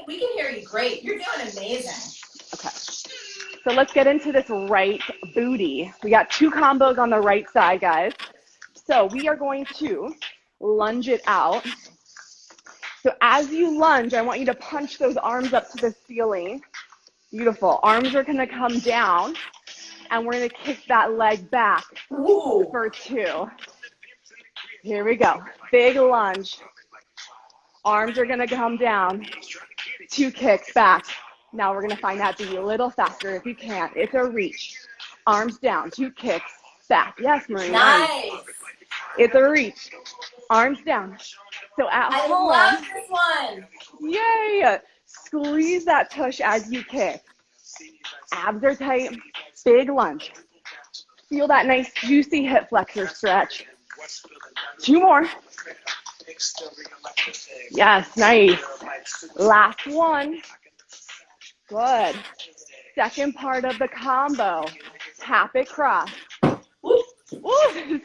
We can hear you great. You're doing amazing. Okay. So let's get into this right booty. We got 2 combos on the right side, guys. So we are going to lunge it out. So as you lunge, I want you to punch those arms up to the ceiling. Beautiful. Arms are going to come down, and we're going to kick that leg back. Ooh. For 2. Here we go. Big lunge. Arms are going to come down. 2 kicks back. Now we're going to find that beat a little faster if you can. It's a reach. Arms down. 2 kicks back. Yes, Marie. Nice. It's a reach. Arms down. So at home. I love this one. Yay. Squeeze that tush as you kick. Abs are tight. Big lunge. Feel that nice juicy hip flexor stretch. 2 more. Yes, nice. Last one. Good. Second part of the combo. Tap it cross. Woo.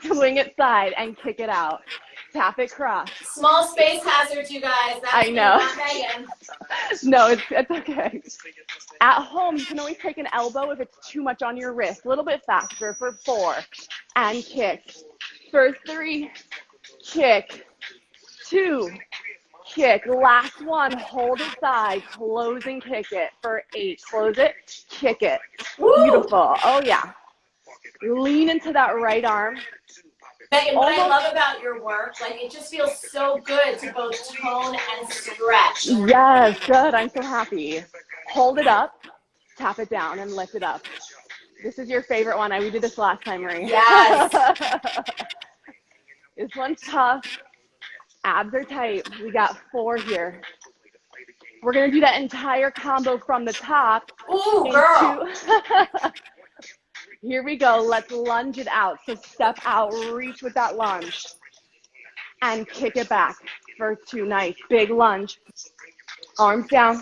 Swing it side and kick it out. Tap it cross. Small space hazards, you guys. That's I know. Megan. No, it's okay. At home, you can always take an elbow if it's too much on your wrist. A little bit faster for 4. And kick. For 3. Kick. 2. Kick. Last one. Hold it side. Close and kick it. For 8. Close it. Kick it. Woo! Beautiful. Oh, yeah. Lean into that right arm. Megan, what I love about your work, like it just feels so good to both tone and stretch. Yes, good. I'm so happy. Hold it up, tap it down, and lift it up. This is your favorite one. We did this last time, Marie. Yes. This one's tough. Abs are tight. We got 4 here. We're going to do that entire combo from the top. Ooh, girl. Here we go. Let's lunge it out. So step out, reach with that lunge, and kick it back for 2. Nice. Big lunge. Arms down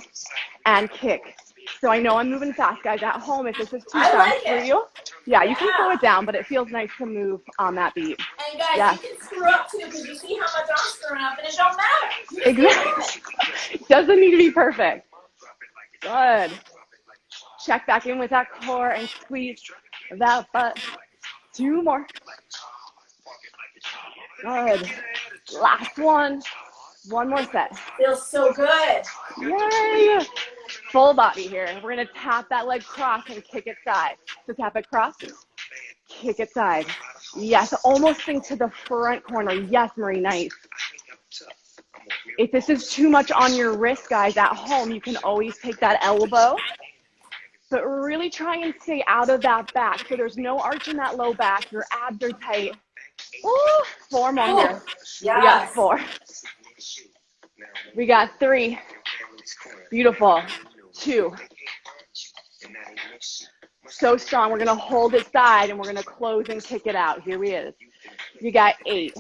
and kick. So I know I'm moving fast, guys. At home, if this is too fast for you, yeah, you can slow it down, but it feels nice to move on that beat. And guys, you can screw up too, because you see how much I'm screwing up, and it don't matter. Exactly. Doesn't need to be perfect. Good. Check back in with that core and squeeze that butt. 2 more. Good. Last one. 1 more set. Feels so good. Yay. Full body here. We're going to tap that leg cross and kick it side. So tap it cross, kick it side. Yes, almost think to the front corner. Yes, Marie, nice. If this is too much on your wrist, guys, at home, you can always take that elbow. But really try and stay out of that back. So there's no arch in that low back. Your abs are tight. Ooh, 4 more here. Yes. We got 4. We got 3. Beautiful. 2. So strong. We're going to hold it side, and we're going to close and kick it out. Here we is. You got 8.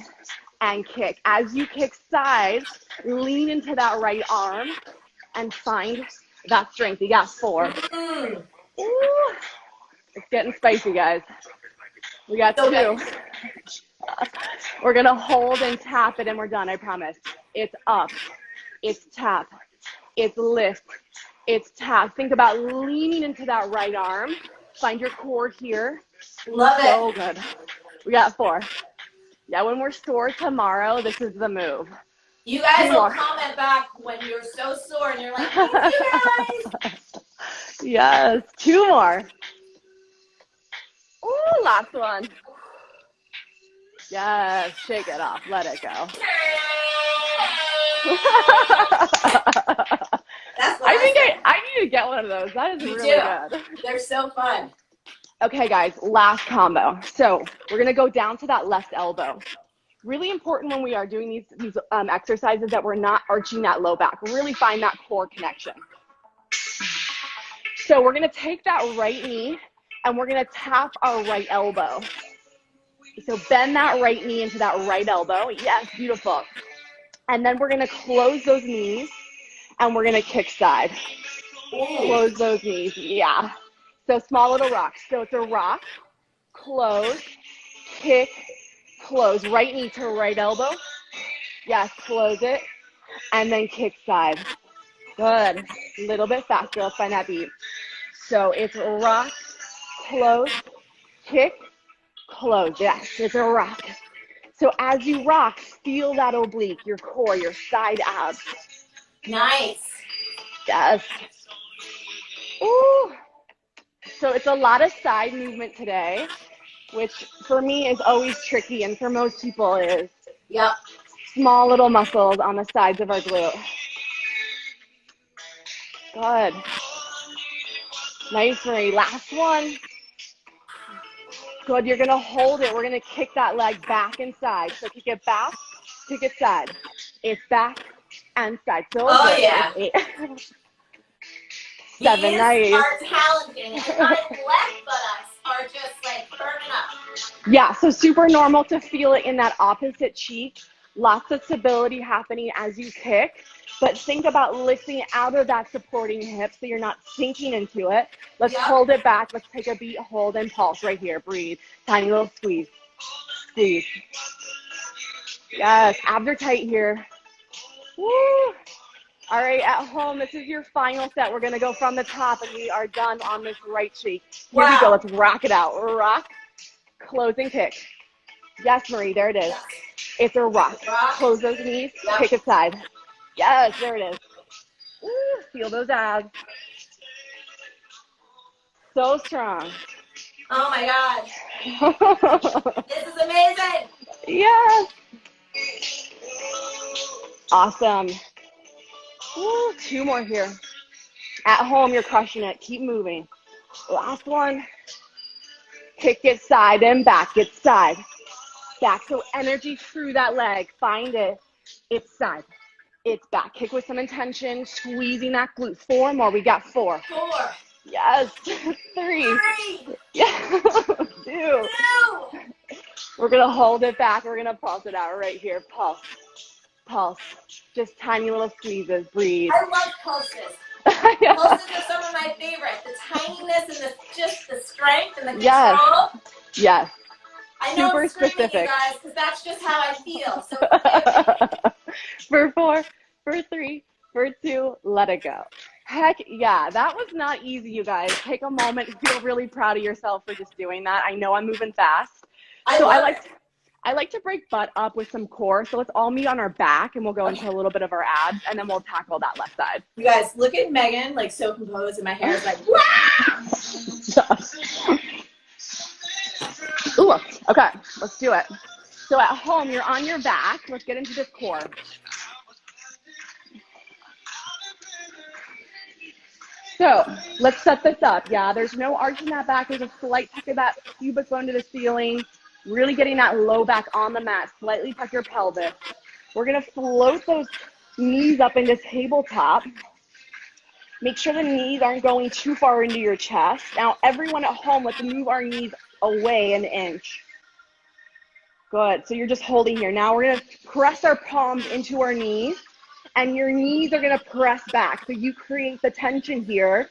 And kick. As you kick side, lean into that right arm and find that strength. You got 4. Ooh, it's getting spicy, guys. We got 2. We're going to hold and tap it, and we're done, I promise. It's up. It's tap. It's lift. It's tap. Think about leaning into that right arm. Find your core here. Love it. So good. We got 4. Yeah, when we're sore tomorrow, this is the move. You guys will comment back when you're so sore and you're like, thank you guys. Yes, 2 more. Ooh, last one. Yes, shake it off. Let it go. I need to get one of those. That is really good. They're so fun. Okay, guys, last combo. So we're going to go down to that left elbow. Really important when we are doing these exercises that we're not arching that low back. Really find that core connection. So we're going to take that right knee, and we're going to tap our right elbow. So bend that right knee into that right elbow. Yes, beautiful. And then we're going to close those knees, and we're going to kick side. Close those knees. Yeah. So small little rocks. So it's a rock, close, kick, close. Right knee to right elbow. Yes, close it. And then kick side. Good. A little bit faster. Let's find that beat. So it's rock, close, kick, close. Yes, it's a rock. So as you rock, feel that oblique, your core, your side abs. Nice. Yes. Ooh. So it's a lot of side movement today, which for me is always tricky, and for most people is small little muscles on the sides of our glute. Good. Nice, Marie. Last one. Good. You're going to hold it. We're going to kick that leg back and side. So kick it back, kick it side. It's back and side. So oh, good. yeah. 7. These Nice. are challenging, and my left buttocks are just like burning up. Yeah, so super normal to feel it in that opposite cheek. Lots of stability happening as you kick, but think about lifting out of that supporting hip so you're not sinking into it. Let's hold it back. Let's take a beat, hold, and pulse right here. Breathe. Tiny little squeeze. Squeeze. Yes, abs are tight here. Woo! All right, at home, this is your final set. We're going to go from the top, and we are done on this right cheek. Here we go. Let's rock it out. Rock, close, and kick. Yes, Marie, there it is. It's a rock. Close those knees, kick it side. Yes, there it is. Ooh, feel those abs. So strong. Oh my God. This is amazing. Yes. Awesome. Ooh, 2 more here. At home, you're crushing it. Keep moving. Last one. Kick it side and back. It's side. Back. So energy through that leg. Find it. It's side. It's back. Kick with some intention. Squeezing that glute. 4 more. We got 4. 4. Yes. 3. Yeah. 2. We're going to hold it back. We're going to pulse it out right here. Pulse. Pulse. Just tiny little squeezes. Breathe. I love pulses. Pulses are some of my favorites. The tininess and just the strength and the control. Yes. I know I'm screaming specific. you guys because that's just how I feel. So for 4, for 3, for 2, let it go. Heck yeah, that was not easy, you guys. Take a moment, feel really proud of yourself for just doing that. I know I'm moving fast. I like to break butt up with some core. So let's all meet on our back and we'll go into a little bit of our abs and then we'll tackle that left side. You guys, look at Megan, like so composed, and my hair is like, wow! Ooh, okay, let's do it. So at home, you're on your back. Let's get into this core. So let's set this up. Yeah, there's no arch in that back. There's a slight tuck of that pubic bone to the ceiling. Really getting that low back on the mat. Slightly tuck your pelvis. We're going to float those knees up into tabletop. Make sure the knees aren't going too far into your chest. Now, everyone at home, let's move our knees away an inch. Good. So you're just holding here. Now we're going to press our palms into our knees, and your knees are going to press back. So you create the tension here.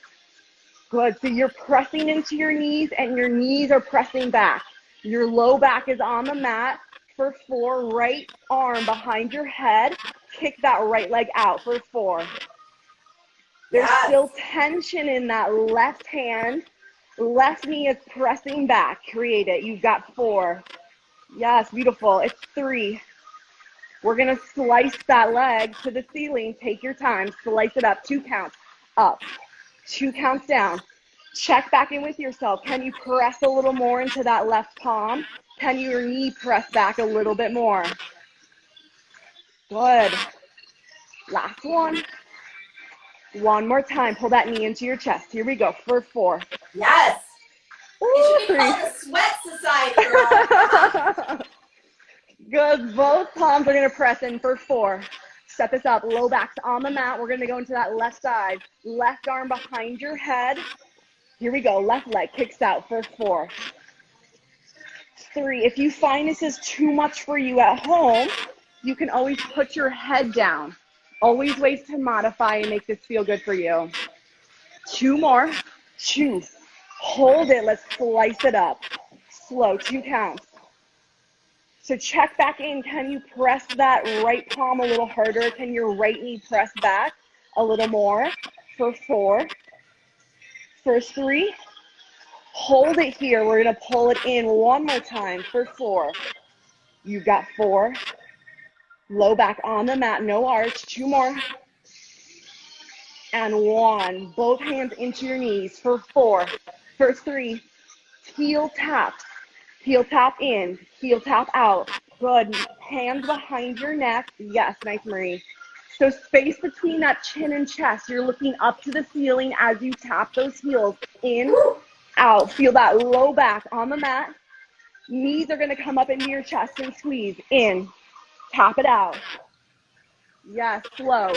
Good. So you're pressing into your knees, and your knees are pressing back. Your low back is on the mat for 4. Right arm behind your head. Kick that right leg out for 4. There's still tension in that left hand. Left knee is pressing back. Create it. You've got 4. Yes, beautiful. It's 3. We're going to slice that leg to the ceiling. Take your time. Slice it up. 2 counts. Up. 2 counts down. Check back in with yourself. Can you press a little more into that left palm? Can your knee press back a little bit more? Good. Last one. One more time. Pull that knee into your chest. Here we go for 4. Yes. Ooh, it should be 3. called the Sweat Society, girl. Good. Both palms are going to press in for 4. Set this up. Low back's on the mat. We're going to go into that left side. Left arm behind your head. Here we go. Left leg kicks out for 4. 3. If you find this is too much for you at home, you can always put your head down. Always ways to modify and make this feel good for you. 2 more. 2. Hold it. Let's slice it up. Slow. 2 counts. So check back in. Can you press that right palm a little harder? Can your right knee press back? A little more for 4, for 3. Hold it here. We're going to pull it in one more time for 4. You've got 4. Low back on the mat, no arch. 2 more. And 1. Both hands into your knees for 4, for 3. Heel tap. Heel tap in, heel tap out. Good. Hands behind your neck. Yes, nice, Marie. So space between that chin and chest. You're looking up to the ceiling as you tap those heels in, out. Feel that low back on the mat. Knees are going to come up into your chest and squeeze in. Tap it out. Yes, slow.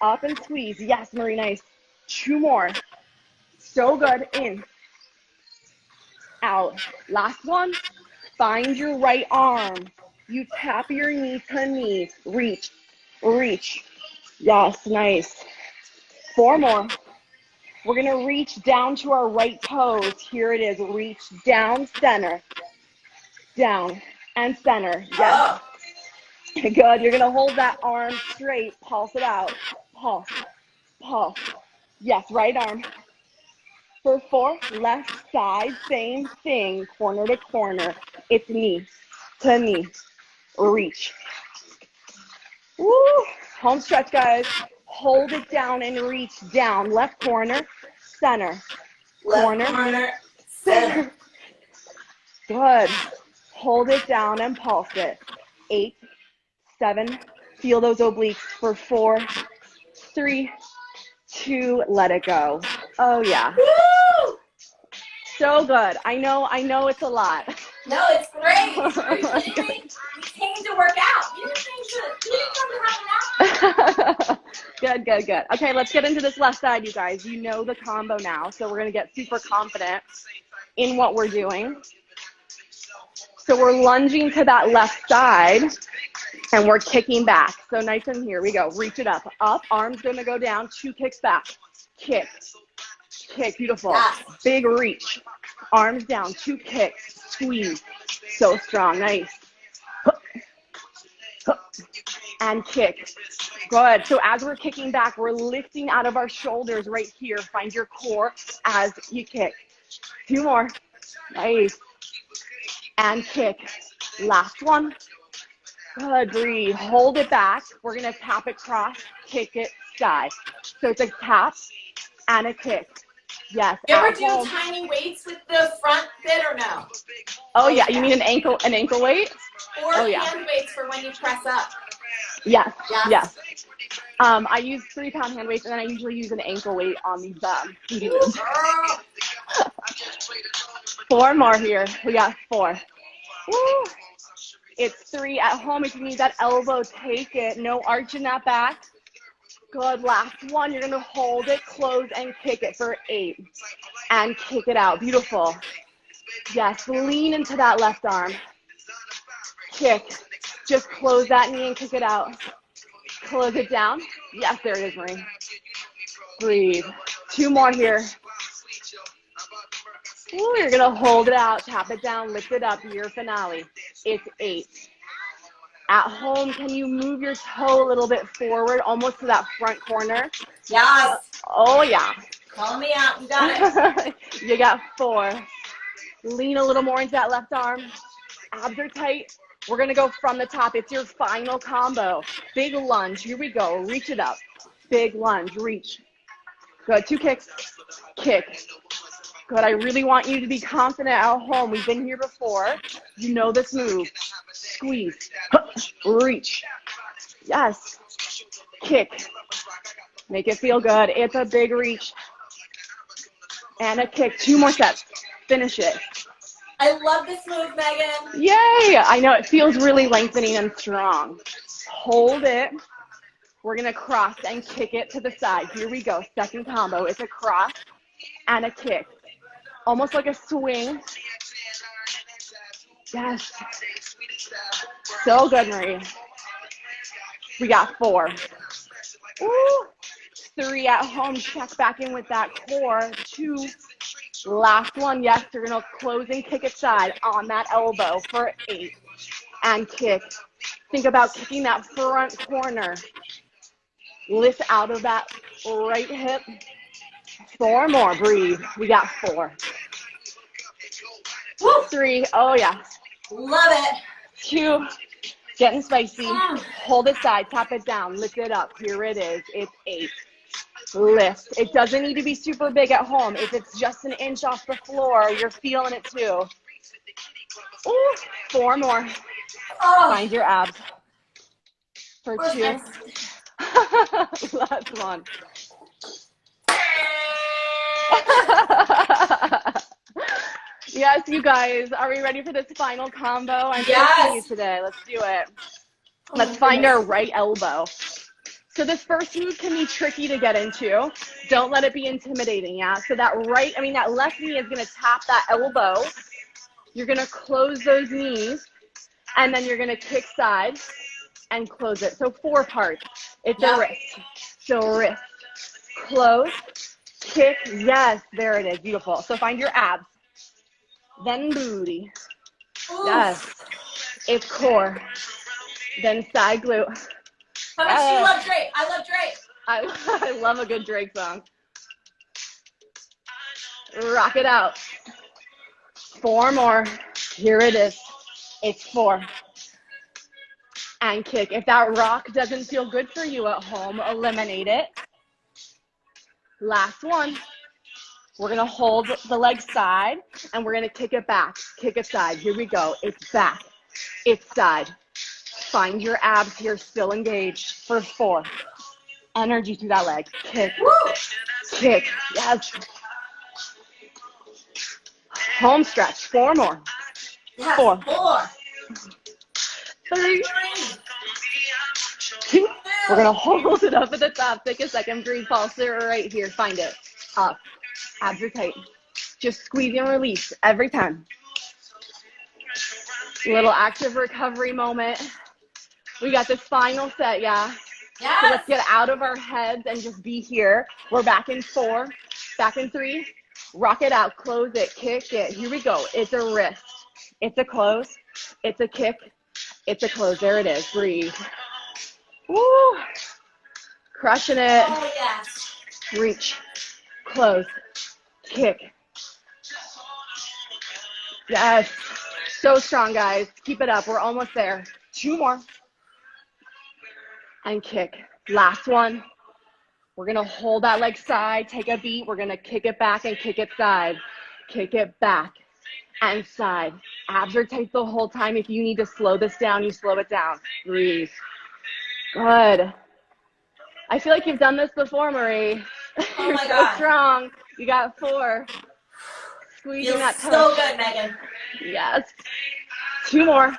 Up and squeeze. Yes, Marie, nice. 2 more. So good. In. Out. Last one. Find your right arm. You tap your knee to knee. Reach. Reach. Yes, nice. 4 more. We're going to reach down to our right toes. Here it is. Reach down, center. Down and center. Yes. Good. You're going to hold that arm straight. Pulse it out. Pulse. Pulse. Yes, right arm. For 4, left side, same thing, corner to corner. It's knee to knee. Reach. Woo. Home stretch, guys. Hold it down and reach down. Left corner, center. Corner, center. Good. Hold it down and pulse it. 8, 7. Feel those obliques for 4, 3, 2. Let it go. Oh, yeah. Woo! So good. I know it's a lot. No, it's great. You came to work out. You didn't come to have an hour. Good. Okay, let's get into this left side, you guys. You know the combo now, so we're going to get super confident in what we're doing. So we're lunging to that left side, and we're kicking back. So nice and here we go. Reach it up. Up, arms going to go down. 2 kicks back. Kick. Kick, beautiful. Big reach. Arms down, 2 kicks. Squeeze. So strong, nice. And kick. Good. So as we're kicking back, we're lifting out of our shoulders right here. Find your core as you kick. 2 more. Nice. And kick. Last one. Good. Breathe. Hold it back. We're going to tap it cross, kick it, side. So it's a tap and a kick. Yes. You ever do tiny weights with the front bit or no? Oh yeah, you mean an ankle weight? Or hand weights for when you press up. Yes. I use 3-pound hand weights, and then I usually use an ankle weight on these moves. 4 more here. We got 4. Woo. It's 3 at home. If you need that elbow, take it. No arch in that back. Good. Last one. You're going to hold it, close, and kick it for 8. And kick it out. Beautiful. Yes. Lean into that left arm. Kick. Just close that knee and kick it out. Close it down. Yes, there it is, Marie. Breathe. 2 more here. Ooh, you're going to hold it out. Tap it down. Lift it up. Your finale. It's 8. At home, can you move your toe a little bit forward, almost to that front corner? Yes. Oh, yeah. Call me out. You got it. You got 4. Lean a little more into that left arm. Abs are tight. We're going to go from the top. It's your final combo. Big lunge. Here we go. Reach it up. Big lunge. Reach. Good. 2 kicks. Kick. Good. I really want you to be confident at home. We've been here before. You know this move. Squeeze. Reach. Yes. Kick. Make it feel good. It's a big reach. And a kick. 2 more sets. Finish it. I love this move, Megan. Yay! I know it feels really lengthening and strong. Hold it. We're going to cross and kick it to the side. Here we go. Second combo. It's a cross and a kick. Almost like a swing. Yes. So good, Marie. We got 4. Ooh. 3 at home. Check back in with that core. 2. Last one. Yes, you're going to close and kick it side on that elbow for 8. And kick. Think about kicking that front corner. Lift out of that right hip. 4 more, breathe. We got 4. Woo. 3, oh yeah. Love it. 2, getting spicy. Hold it side, tap it down, lift it up. Here it is. It's 8. Lift. It doesn't need to be super big at home. If it's just an inch off the floor, you're feeling it too. Ooh, 4 more. Find your abs. For 2. Last one. Yes, you guys, are we ready for this final combo? I'm pushing you today. Let's do it. Let's find our right elbow. So this first move can be tricky to get into. Don't let it be intimidating, yeah? So that left knee is gonna tap that elbow. You're gonna close those knees, and then you're gonna kick side and close it. So 4 parts. It's a wrist. So wrist, close, kick, yes, there it is, beautiful. So find your abs, then booty, yes, it's core, then side glute. How much do you love Drake? I love Drake. I love a good Drake song. Rock it out. 4 more, here it is, it's 4. And kick. If that rock doesn't feel good for you at home, eliminate it. Last one. We're going to hold the leg side, and we're going to kick it back. Kick it side. Here we go. It's back. It's side. Find your abs here, still engaged for 4. Energy through that leg. Kick. Woo. Kick. Yes. Home stretch. 4 more. Yes, 4. 3. 2. We're going to hold it up at the top. Take a second. Breathe. Pulse it right here. Find it. Up. Abs are tight. Just squeeze and release every time. Little active recovery moment. We got this final set, yeah? Yes. So let's get out of our heads and just be here. We're back in 4. Back in 3. Rock it out. Close it. Kick it. Here we go. It's a wrist. It's a close. It's a kick. It's a close. There it is. Breathe. Woo. Crushing it. Oh, yes. Reach. Close. Kick. Yes. So strong, guys. Keep it up. We're almost there. 2 more. And kick. Last one. We're going to hold that leg side. Take a beat. We're going to kick it back and kick it side. Kick it back and side. Abs are tight the whole time. If you need to slow this down, you slow it down. Breathe. Good. I feel like you've done this before, Marie. Oh You're my so God. strong. You got 4. Squeezing that toe. So good, Megan. Yes. 2 more.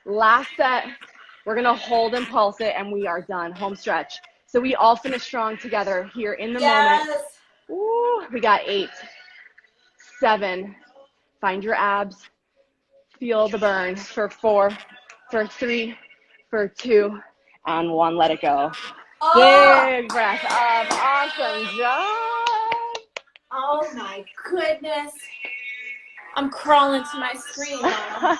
Last set. We're going to hold and pulse it, and we are done. Home stretch. So we all finish strong together here in the moment. Ooh, we got 8, 7. Find your abs. Feel the burn for 4, for 3, for 2, and 1. Let it go. Big breath up. Awesome job. Oh my goodness. I'm crawling to my screen now.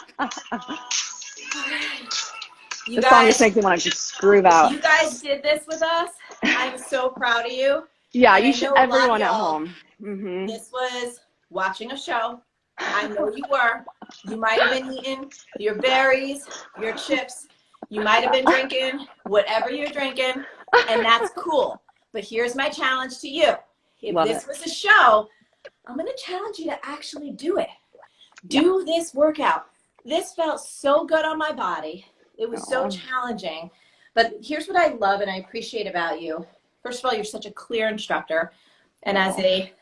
This song just makes me want to just groove out. You guys did this with us. I'm so proud of you. Yeah, and you should, everyone at home. Mm-hmm. This was watching a show. I know you were. You might have been eating your berries, your chips. You might have been drinking whatever you're drinking, and that's cool. But here's my challenge to you. If this was a show, I'm going to challenge you to actually do it. Do this workout. This felt so good on my body. It was so challenging. But here's what I love and I appreciate about you. First of all, you're such a clear instructor. And as a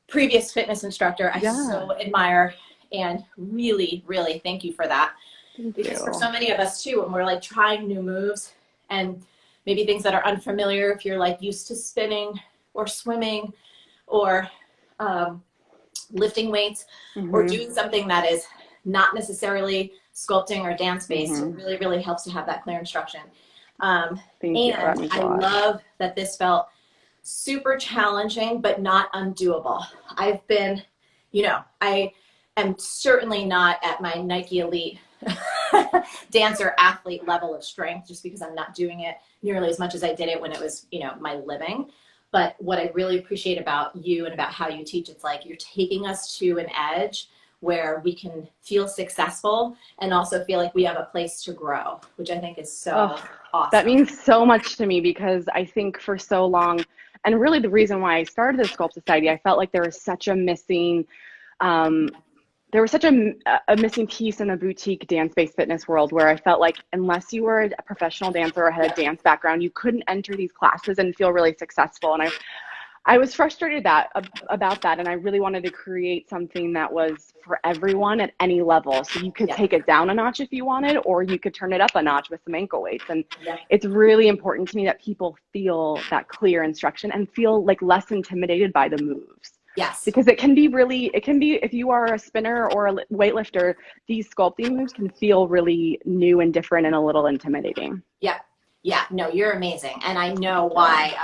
previous fitness instructor, I so admire and really, really thank you for that. Because for so many of us too, when we're like trying new moves and maybe things that are unfamiliar, if you're like used to spinning or swimming or lifting weights or doing something that is not necessarily sculpting or dance based, it really, really helps to have that clear instruction. And I love that this felt super challenging, but not undoable. I've been, I am certainly not at my Nike Elite dancer athlete level of strength, just because I'm not doing it nearly as much as I did it when it was, you know, my living. But what I really appreciate about you and about how you teach, it's like you're taking us to an edge where we can feel successful and also feel like we have a place to grow, which I think is so awesome. That means so much to me, because I think for so long, and really the reason why I started the Sculpt Society, I felt like there was such a missing, a missing piece in the boutique dance-based fitness world, where I felt like unless you were a professional dancer or had a dance background, you couldn't enter these classes and feel really successful. And I was frustrated about that, and I really wanted to create something that was for everyone at any level. So you could take it down a notch if you wanted, or you could turn it up a notch with some ankle weights. And it's really important to me that people feel that clear instruction and feel like less intimidated by the moves. Yes. Because it can be, if you are a spinner or a weightlifter, these sculpting moves can feel really new and different and a little intimidating. Yeah. Yeah. No, you're amazing. And I know why.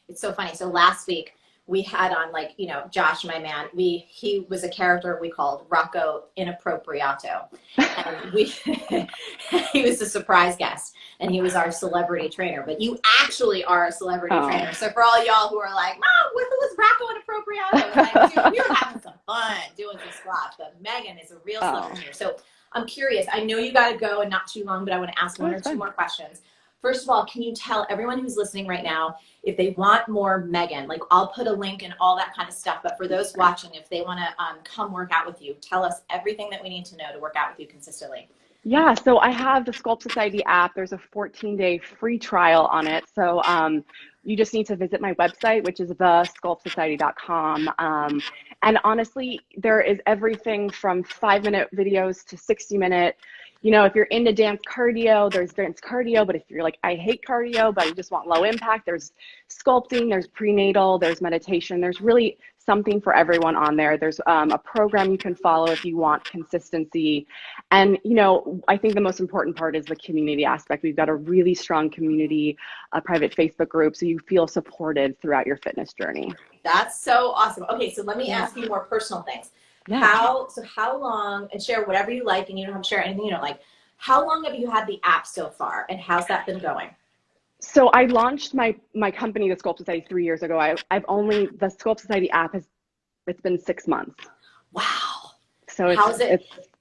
It's so funny. So last week we had on, like, you know, Josh, my man, he was a character we called Rocco Inappropriato. And he was a surprise guest, and he was our celebrity trainer. But you actually are a celebrity trainer. So for all y'all who are like, Mom, who was Rocco Inappropriato? Like, we were having some fun doing some squats, but Megan is a real celebrity trainer. So I'm curious. I know you got to go and not too long, but I want to ask one or two more questions. First of all, can you tell everyone who's listening right now, if they want more Megan, like I'll put a link and all that kind of stuff, but for those watching, if they want to come work out with you, tell us everything that we need to know to work out with you consistently. Yeah, so I have the Sculpt Society app. There's a 14-day free trial on it. So you just need to visit my website, which is thesculptsociety.com. And honestly, there is everything from 5-minute videos to 60-minute. You know, if you're into dance cardio, there's dance cardio, but if you're like, I hate cardio, but I just want low impact, there's sculpting, there's prenatal, there's meditation. There's really something for everyone on there. There's a program you can follow if you want consistency. And, you know, I think the most important part is the community aspect. We've got a really strong community, a private Facebook group, so you feel supported throughout your fitness journey. That's so awesome. Okay, so let me ask you more personal things. How long, and share whatever you like, and you don't have to share anything you don't like. How long have you had the app so far, and how's that been going? So I launched my company, the Sculpt Society, 3 years ago. The Sculpt Society app it's been 6 months. Wow. So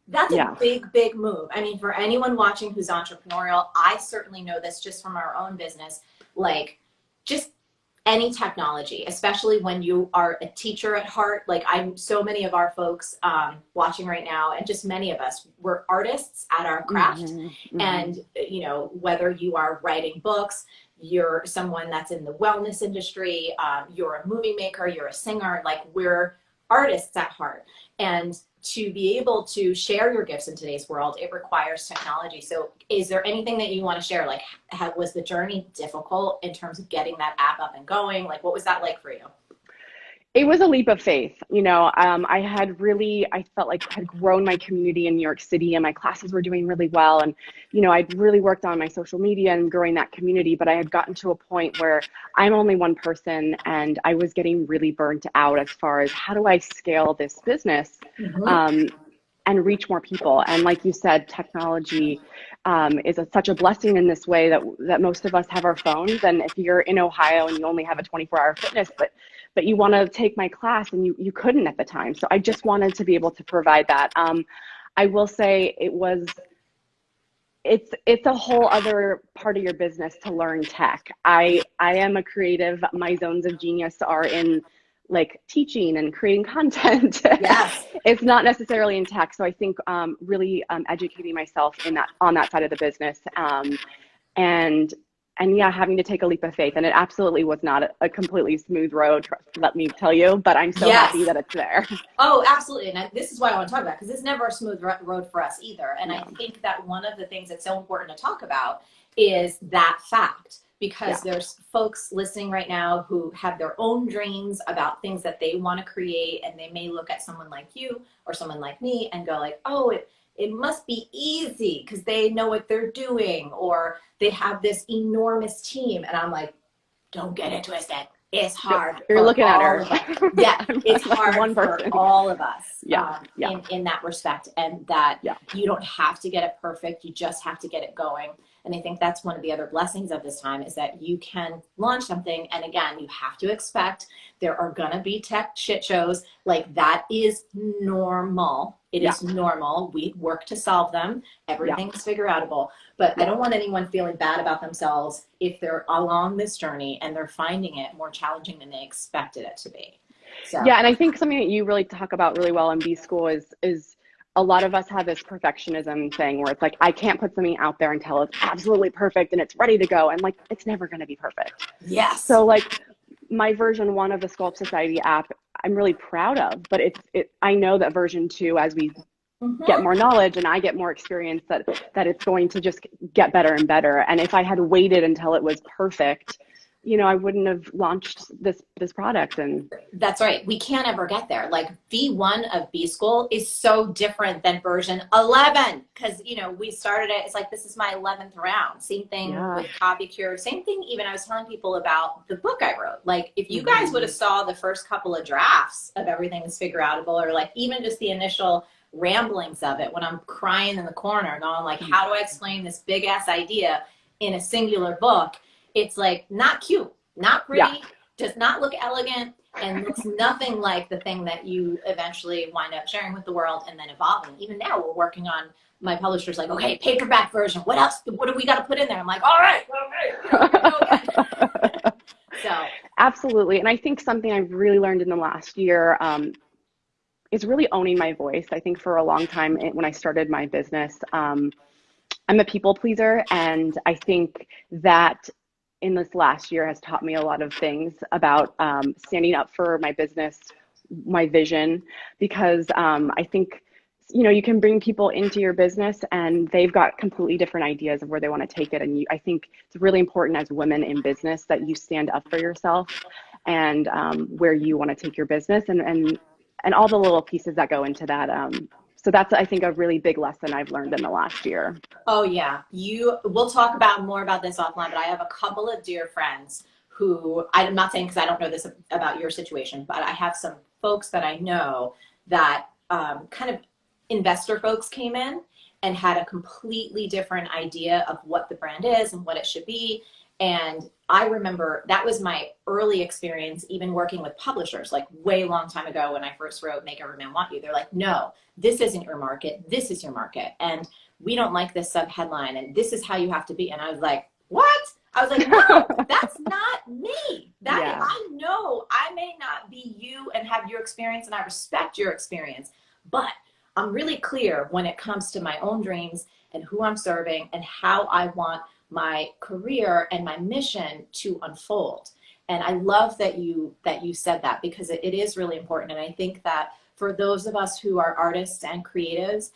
that's a big move. I mean, for anyone watching who's entrepreneurial, I certainly know this just from our own business, like just any technology, especially when you are a teacher at heart. Like so many of our folks watching right now, and just many of us, we're artists at our craft. And, you know, whether you are writing books, you're someone that's in the wellness industry, you're a movie maker, you're a singer, like we're artists at heart. And to be able to share your gifts in today's world, it requires technology. So is there anything that you want to share? Like, was the journey difficult in terms of getting that app up and going? Like, what was that like for you? It was a leap of faith. You know, I felt like I had grown my community in New York City, and my classes were doing really well. And, you know, I'd really worked on my social media and growing that community, but I had gotten to a point where I'm only one person, and I was getting really burnt out as far as how do I scale this business and reach more people. And like you said, technology is such a blessing in this way that most of us have our phones. And if you're in Ohio and you only have a 24-hour fitness, but you want to take my class and you couldn't at the time. So I just wanted to be able to provide that. I will say it's a whole other part of your business to learn tech. I am a creative. My zones of genius are in like teaching and creating content. Yes. It's not necessarily in tech. So I think really educating myself on that side of the business and yeah, having to take a leap of faith. And it absolutely was not a completely smooth road, let me tell you, but I'm so happy that it's there. Oh, absolutely. And this is why I want to talk about it, because it's never a smooth road for us either. And I think that one of the things that's so important to talk about is that fact, because there's folks listening right now who have their own dreams about things that they want to create. And they may look at someone like you or someone like me and go like, oh, it must be easy because they know what they're doing, or they have this enormous team. And I'm like, don't get it twisted. is hard You're for looking at all her. of us. Yeah, it's Like hard one for person. all of us Yeah. in that respect. And that Yeah. you don't have to get it perfect. You just have to get it going. And I think that's one of the other blessings of this time is that you can launch something. And again, you have to expect there are going to be tech shit shows. Like that is normal. It is normal. We work to solve them. Everything's figureoutable. But I don't want anyone feeling bad about themselves if they're along this journey and they're finding it more challenging than they expected it to be. So. Yeah, and I think something that you really talk about really well in B School is a lot of us have this perfectionism thing where it's like, I can't put something out there until it's absolutely perfect and it's ready to go. And like, it's never going to be perfect. Yes. So like my version 1 of the Sculpt Society app, I'm really proud of, but I know that version 2, as we get more knowledge and I get more experience, that it's going to just get better and better. And if I had waited until it was perfect, you know, I wouldn't have launched this product. And that's right. We can't ever get there. Like V1 of B School is so different than version 11 because, you know, we started it. It's like, this is my 11th round. Same thing with Copy Cure. Same thing. Even I was telling people about the book I wrote. Like if you guys would have saw the first couple of drafts of Everything is Figureoutable, or like even just the initial ramblings of it when I'm crying in the corner going like, how do I explain this big ass idea in a singular book? It's like not cute, not pretty, does not look elegant, and looks nothing like the thing that you eventually wind up sharing with the world and then evolving. Even now we're working on, my publisher's like, okay, paperback version. What else? What do we got to put in there? I'm like, all right, go again. So absolutely. And I think something I've really learned in the last year is really owning my voice. I think for a long time when I started my business, I'm a people pleaser. And I think that in this last year has taught me a lot of things about standing up for my business, my vision, because I think, you know, you can bring people into your business and they've got completely different ideas of where they want to take it. And I think it's really important as women in business that you stand up for yourself and where you want to take your business and all the little pieces that go into that. So that's, I think, a really big lesson I've learned in the last year. Oh yeah, we'll talk about more about this offline, but I have a couple of dear friends who, I'm not saying because I don't know this about your situation, but I have some folks that I know that kind of investor folks came in and had a completely different idea of what the brand is and what it should be. And I remember that was my early experience, even working with publishers, like way long time ago when I first wrote Make Every Man Want You. They're like, no, this isn't your market. This is your market. And we don't like this sub headline. And this is how you have to be. And I was like, what? I was like, no, that's not me. I know I may not be you and have your experience, and I respect your experience, but I'm really clear when it comes to my own dreams and who I'm serving and how I want my career and my mission to unfold. And I love that you said that, because it is really important. And I think that for those of us who are artists and creatives,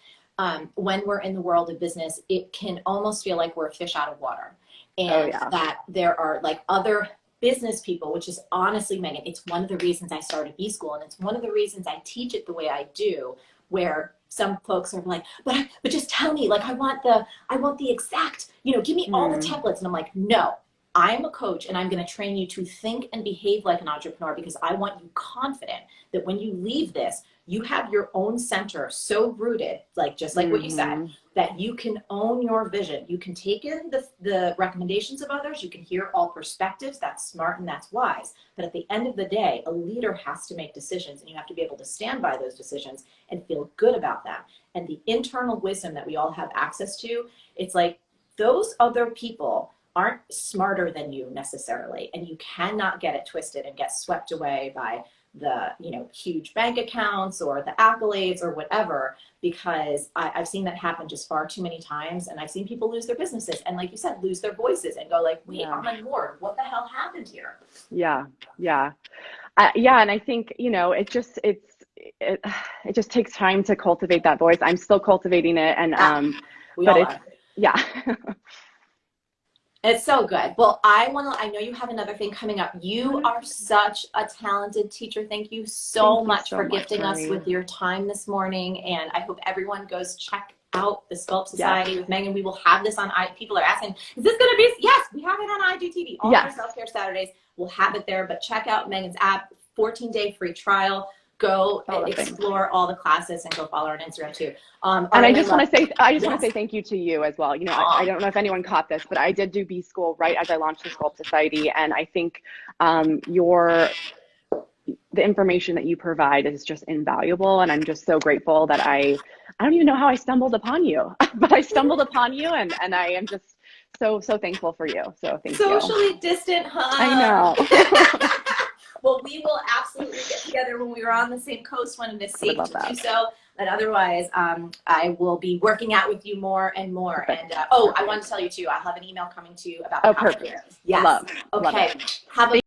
when we're in the world of business, it can almost feel like we're a fish out of water. And that there are like other business people, which is honestly, Megan, it's one of the reasons I started B School. And it's one of the reasons I teach it the way I do, where some folks are like, but just tell me, like, I want the exact, give me all the templates. And I'm like, no, I'm a coach and I'm going to train you to think and behave like an entrepreneur, because I want you confident that when you leave this, you have your own center so rooted, like just like what you said, that you can own your vision. You can take in the recommendations of others. You can hear all perspectives. That's smart and that's wise. But at the end of the day, a leader has to make decisions, and you have to be able to stand by those decisions and feel good about them. And the internal wisdom that we all have access to, it's like those other people aren't smarter than you necessarily. And you cannot get it twisted and get swept away by the huge bank accounts or the accolades or whatever, because I've seen that happen just far too many times. And I've seen people lose their businesses and, like you said, lose their voices and go like, wait, I'm on board. What the hell happened here? Yeah. And I think, it just takes time to cultivate that voice. I'm still cultivating it. And, yeah. It's so good. Well, I know you have another thing coming up. You are such a talented teacher. Thank you so much for gifting us with your time this morning. And I hope everyone goes check out the Sculpt Society with Megan. We will have this on, people are asking, is this going to be, yes, we have it on IGTV, all our self-care Saturdays. We'll have it there, but check out Megan's app, 14-day free trial. Go explore all the classes and go follow her on Instagram too. And I just want to say thank you to you as well. You know, I don't know if anyone caught this, but I did do B School right as I launched the Sculpt Society, and I think the information that you provide is just invaluable, and I'm just so grateful that I don't even know how I stumbled upon you, but I stumbled upon you, and I am just so thankful for you. So thank you. Socially distant, huh? I know. Well, we will absolutely get together when we were on the same coast when it is safe to do so. But otherwise, I will be working out with you more and more. Perfect. And I want to tell you too, I'll have an email coming to you about the perfect. Yes. Love. Okay. Love Have a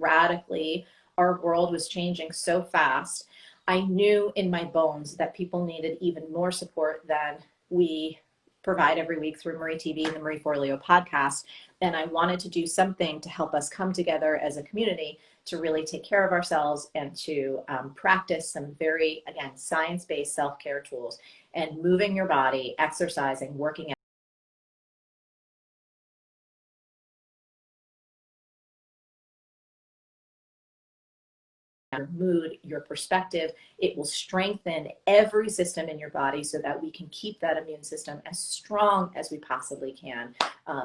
radically, our world was changing so fast. I knew in my bones that people needed even more support than we provide every week through Marie TV and the Marie Forleo podcast. And I wanted to do something to help us come together as a community to really take care of ourselves and to practice some very, again, science-based self-care tools and moving your body, exercising, working out. Your mood, your perspective, it will strengthen every system in your body so that we can keep that immune system as strong as we possibly can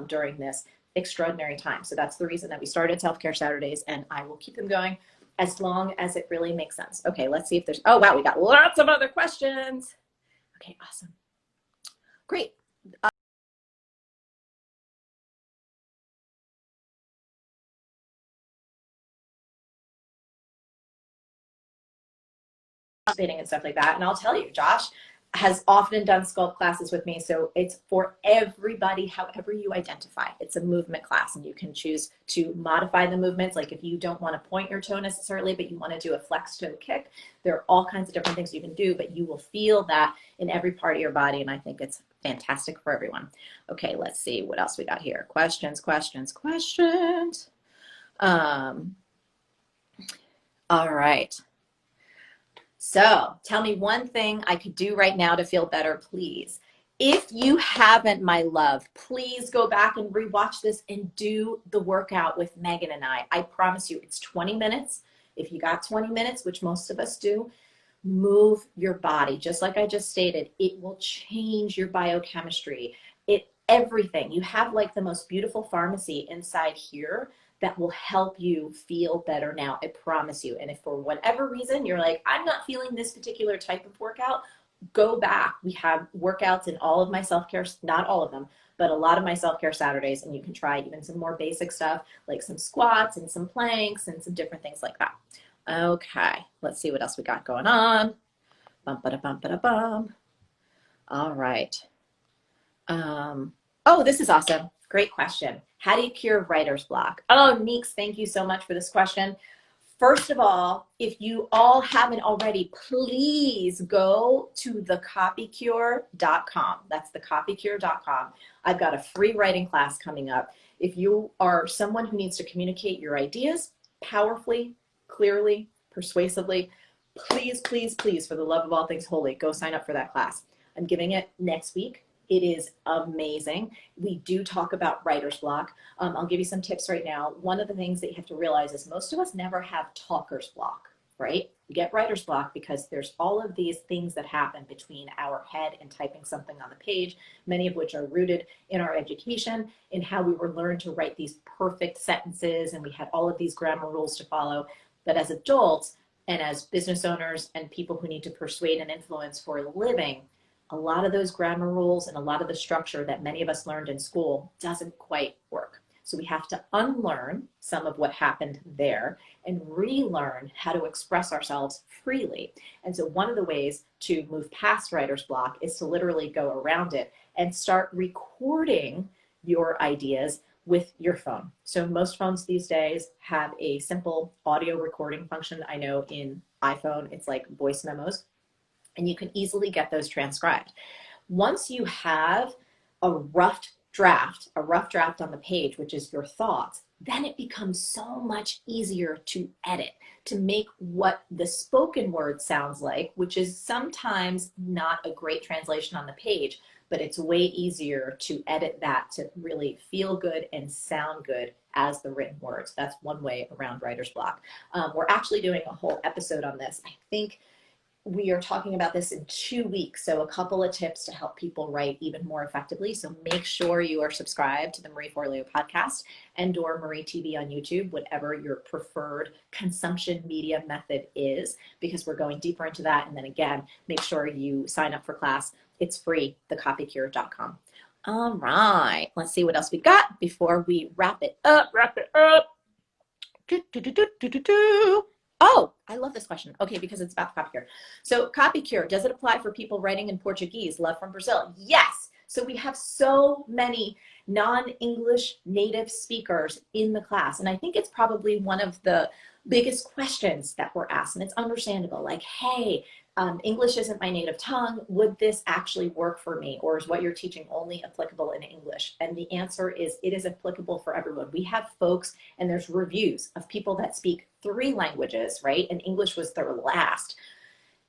during this extraordinary time. So that's the reason that we started Self-Care Saturdays, and I will keep them going as long as it really makes sense. Okay, let's see if there's, oh wow, we got lots of other questions. Okay, awesome. Great. And stuff like that. And I'll tell you, Josh has often done sculpt classes with me. So it's for everybody, however you identify. It's a movement class, and you can choose to modify the movements. Like if you don't want to point your toe necessarily, but you want to do a flex toe kick, there are all kinds of different things you can do, but you will feel that in every part of your body. And I think it's fantastic for everyone. Okay, let's see what else we got here. Questions. All right. So tell me one thing I could do right now to feel better, please. If you haven't, my love, please go back and rewatch this and do the workout with Megan and I. I promise you, it's 20 minutes. If you got 20 minutes, which most of us do, move your body. Just like I just stated, it will change your biochemistry. Everything. You have like the most beautiful pharmacy inside here that will help you feel better now. I promise you. And if for whatever reason you're like, I'm not feeling this particular type of workout, go back. We have workouts in all of my self-care, not all of them, but a lot of my self-care Saturdays, and you can try even some more basic stuff like some squats and some planks and some different things like that. Okay, let's see what else we got going on. Bum. All right. Oh, this is awesome. Great question. How do you cure writer's block? Oh, Meeks, thank you so much for this question. First of all, if you all haven't already, please go to thecopycure.com. That's thecopycure.com. I've got a free writing class coming up. If you are someone who needs to communicate your ideas powerfully, clearly, persuasively, please, please, please, for the love of all things holy, go sign up for that class. I'm giving it next week. It is amazing. We do talk about writer's block. I'll give you some tips right now. One of the things that you have to realize is most of us never have talker's block, right? You get writer's block because there's all of these things that happen between our head and typing something on the page, many of which are rooted in our education, in how we were learned to write these perfect sentences, and we had all of these grammar rules to follow. But as adults and as business owners and people who need to persuade and influence for a living, a lot of those grammar rules and a lot of the structure that many of us learned in school doesn't quite work. So we have to unlearn some of what happened there and relearn how to express ourselves freely. And so one of the ways to move past writer's block is to literally go around it and start recording your ideas with your phone. So most phones these days have a simple audio recording function. I know in iPhone, it's like voice memos, and you can easily get those transcribed. Once you have a rough draft on the page, which is your thoughts, then it becomes so much easier to edit, to make what the spoken word sounds like, which is sometimes not a great translation on the page, but it's way easier to edit that to really feel good and sound good as the written words. That's one way around writer's block. We're actually doing a whole episode on this. I think we are talking about this in 2 weeks. So a couple of tips to help people write even more effectively. So make sure you are subscribed to the Marie Forleo podcast and or Marie TV on YouTube, whatever your preferred consumption media method is, because we're going deeper into that. And then again, make sure you sign up for class. It's free, thecopycure.com. All right, let's see what else we got before we wrap it up. Oh, I love this question. Okay, because it's about CopyCure. So CopyCure, does it apply for people writing in Portuguese? Love from Brazil. Yes. So we have so many non-English native speakers in the class. And I think it's probably one of the biggest questions that we're asked. And it's understandable. Like, hey, English isn't my native tongue. Would this actually work for me? Or is what you're teaching only applicable in English? And the answer is it is applicable for everyone. We have folks, and there's reviews of people that speak 3 languages, right? And English was their last.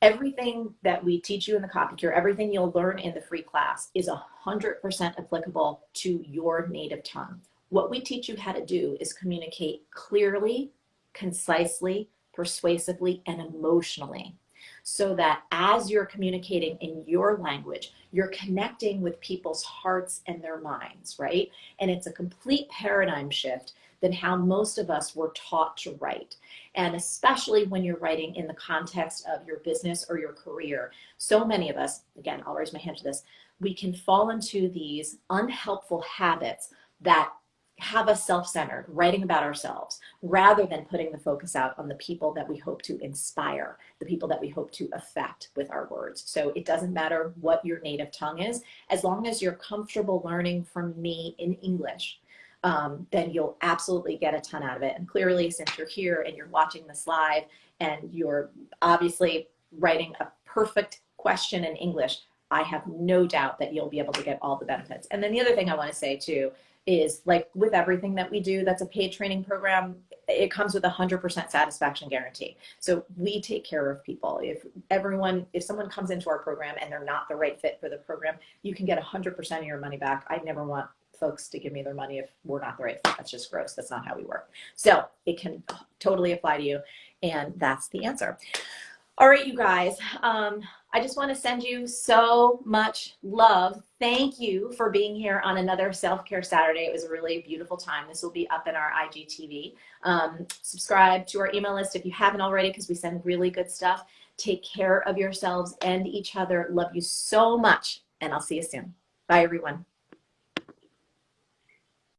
Everything that we teach you in the CopyCure, everything you'll learn in the free class is 100% applicable to your native tongue. What we teach you how to do is communicate clearly, concisely, persuasively, and emotionally, so that as you're communicating in your language, you're connecting with people's hearts and their minds, right? And it's a complete paradigm shift than how most of us were taught to write. And especially when you're writing in the context of your business or your career, so many of us, again, I'll raise my hand to this, we can fall into these unhelpful habits that have us self-centered, writing about ourselves, rather than putting the focus out on the people that we hope to inspire, the people that we hope to affect with our words. So it doesn't matter what your native tongue is, as long as you're comfortable learning from me in English, then you'll absolutely get a ton out of it. And clearly, since you're here and you're watching this live and you're obviously writing a perfect question in English, I have no doubt that you'll be able to get all the benefits. And then the other thing I want to say too is, like with everything that we do that's a paid training program, it comes with 100% satisfaction guarantee. So we take care of people. If someone comes into our program and they're not the right fit for the program, you can get 100% of your money back. I never want folks to give me their money if we're not the right fit. That's just gross. That's not how we work. So it can totally apply to you. And that's the answer. All right, you guys, I just want to send you so much love. Thank you for being here on another Self-Care Saturday. It was a really beautiful time. This will be up in our IGTV. Subscribe to our email list if you haven't already, because we send really good stuff. Take care of yourselves and each other. Love you so much, and I'll see you soon. Bye, everyone.